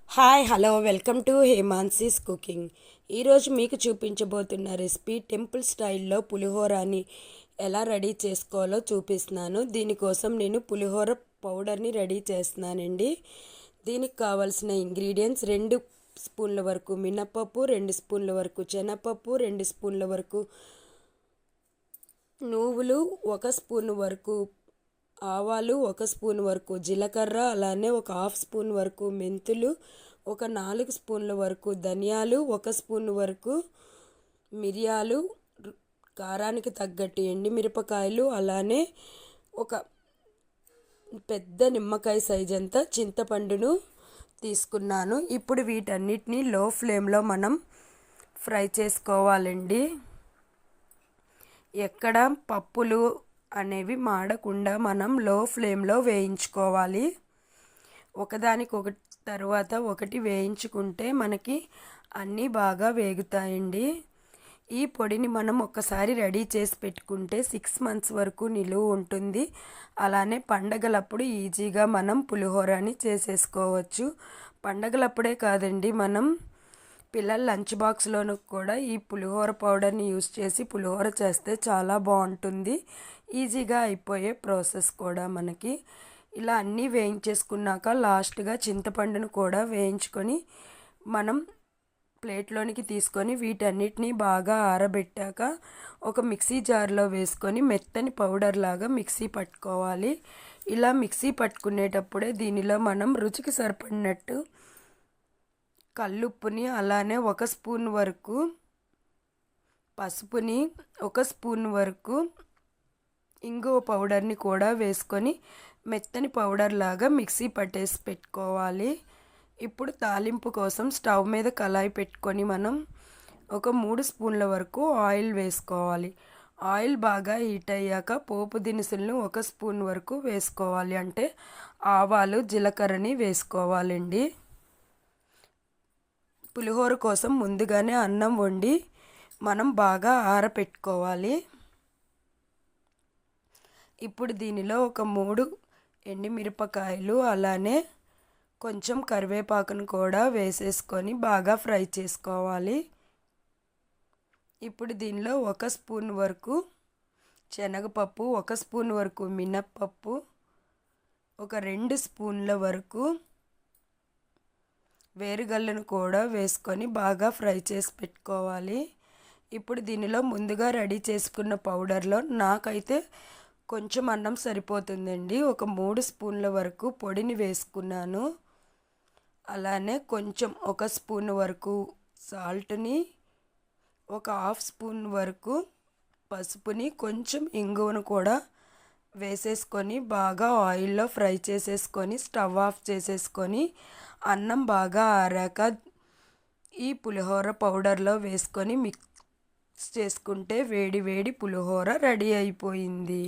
Hi hello welcome to హేమాన్సీస్ cooking. ఈరోజు మీకు చూపించబోతున్న recipe temple స్టైల్లో పులిహోరని ఎలా రెడీ చేసుకోవాలో చూపిస్తున్నాను. దీనికోసం నేను పులిహోర పౌడర్ని రెడీ చేస్తున్నానండి. దీనికి కావాల్సిన ఇంగ్రీడియంట్స్ 2 స్పూన్ల వరకు మినపప్పు, 2 స్పూన్ల వరకు శనగపప్పు, 2 స్పూన్ల వరకు నువ్వులు, 1 స్పూన్ వరకు ఆవాలు, 1 స్పూన్ వరకు జీలకర్ర, అలానే ఒక హాఫ్ స్పూన్ వరకు మెంతులు, ఒక 4 స్పూన్ల వరకు ధనియాలు, 1 స్పూన్ వరకు మిరియాలు, కారానికి తగ్గట్టు ఎండుమిరపకాయలు, అలానే ఒక పెద్ద నిమ్మకాయ సైజ్ అంతా చింతపండును తీసుకున్నాను. ఇప్పుడు వీటన్నిటిని లో ఫ్లేమ్లో మనం ఫ్రై చేసుకోవాలండి. ఎక్కడ పప్పులు అనేవి మాడకుండా మనం లో ఫ్లేమ్లో వేయించుకోవాలి. ఒకదానికొకటి తర్వాత ఒకటి వేయించుకుంటే మనకి అన్నీ బాగా వేగుతాయండి. ఈ పొడిని మనం ఒక్కసారి రెడీ చేసి పెట్టుకుంటే 6 మంత్స్ వరకు నిలువ ఉంటుంది. అలానే పండగలప్పుడు ఈజీగా మనం పులిహోరని చేసేసుకోవచ్చు. పండగలప్పుడే కాదండి, మనం పిల్లల లంచ్ బాక్స్లోనూ కూడా ఈ పులిహోర పౌడర్ని యూస్ చేసి పులిహోర చేస్తే చాలా బాగుంటుంది. ఈజీగా అయిపోయే ప్రాసెస్ కూడా మనకి. ఇలా అన్నీ వేయించేసుకున్నాక లాస్ట్గా చింతపండును కూడా వేయించుకొని మనం ప్లేట్లోనికి తీసుకొని వీటన్నిటిని బాగా ఆరబెట్టాక ఒక మిక్సీ జార్లో వేసుకొని మెత్తని పౌడర్ లాగా మిక్సీ పట్టుకోవాలి. ఇలా మిక్సీ పట్టుకునేటప్పుడే దీనిలో మనం రుచికి సరిపడినట్టు కల్లుప్పుని, అలానే 1 స్పూన్ వరకు పసుపుని, 1 స్పూన్ వరకు ఇంగువ పౌడర్ని కూడా వేసుకొని మెత్తని పౌడర్ లాగా మిక్సీ పట్టేసి పెట్టుకోవాలి. ఇప్పుడు తాలింపు కోసం స్టవ్ మీద కళాయి పెట్టుకొని మనం ఒక 3 స్పూన్ల వరకు ఆయిల్ వేసుకోవాలి. ఆయిల్ బాగా హీట్ అయ్యాక పోపు దినుసులను 1 స్పూన్ వరకు వేసుకోవాలి. అంటే ఆవాలు, జీలకర్రని వేసుకోవాలండి. పులిహోర కోసం ముందుగానే అన్నం వండి మనం బాగా ఆరపెట్టుకోవాలి. ఇప్పుడు దీనిలో ఒక 3 ఎండుమిరపకాయలు, అలానే కొంచెం కరివేపాకును కూడా వేసేసుకొని బాగా ఫ్రై చేసుకోవాలి. ఇప్పుడు దీనిలో 1 స్పూన్ వరకు శనగపప్పు, 1 స్పూన్ వరకు మినప్పప్పు, ఒక 2 స్పూన్ల వరకు వేరుగళ్ళను కూడా వేసుకొని బాగా ఫ్రై చేసి పెట్టుకోవాలి. ఇప్పుడు దీనిలో ముందుగా రెడీ చేసుకున్న పౌడర్లో నాకైతే కొంచెం అన్నం సరిపోతుందండి. ఒక 3 స్పూన్ల వరకు పొడిని వేసుకున్నాను. అలానే కొంచెం 1 స్పూన్ వరకు సాల్ట్ని, ఒక హాఫ్ స్పూన్ వరకు పసుపుని, కొంచెం ఇంగువను కూడా వేసేసుకొని బాగా ఆయిల్లో ఫ్రై చేసేసుకొని స్టవ్ ఆఫ్ చేసేసుకొని అన్నం బాగా ఆరాక ఈ పులిహోర పౌడర్లో వేసుకొని మిక్స్ చేసుకుంటే వేడి వేడి పులిహోర రెడీ అయిపోయింది.